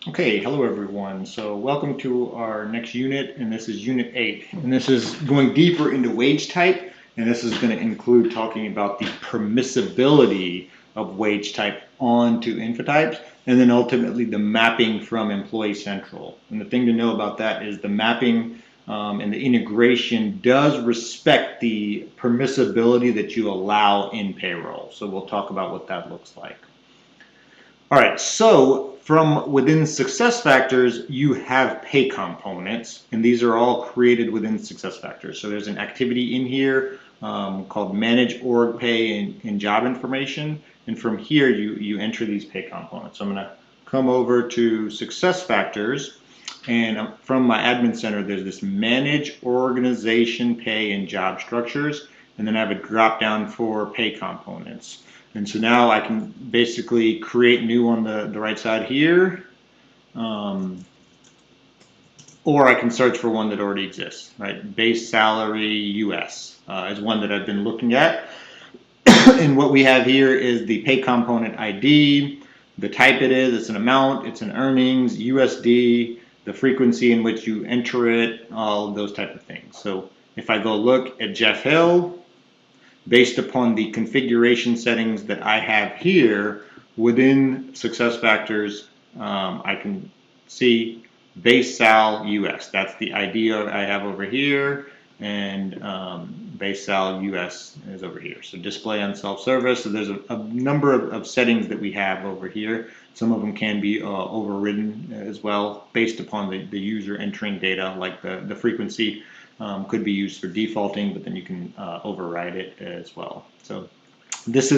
Okay, hello everyone. So welcome to our next unit, and this is Unit 8. And this is going deeper into wage type, and this is going to include talking about the permissibility of wage type onto infotypes, and then ultimately the mapping from Employee Central. And the thing to know about that is the mapping and the integration does respect the permissibility that you allow in payroll. So we'll talk about what that looks like. All right, so from within SuccessFactors, you have pay components, and these are all created within SuccessFactors. So there's an activity in here called Manage Org Pay and Job Information, and from here you enter these pay components. So I'm going to come over to SuccessFactors, and from my admin center, there's this Manage Organization Pay and Job Structures, and then I have a drop down for pay components. And so now I can basically create new on the right side here, or I can search for one that already exists, right? Base salary US is one that I've been looking at. And what we have here is the pay component ID, the type it is, it's an amount, it's an earnings, USD, the frequency in which you enter it, all those type of things. So if I go look at Jeff Hill, based upon the configuration settings that I have here within SuccessFactors, I can see base sal US. That's the ID I have over here, and base sal US is over here. So display on self-service. So there's a number of settings that we have over here. Some of them can be overridden as well based upon the user entering data, like the frequency. Could be used for defaulting, but then you can override it as well. So this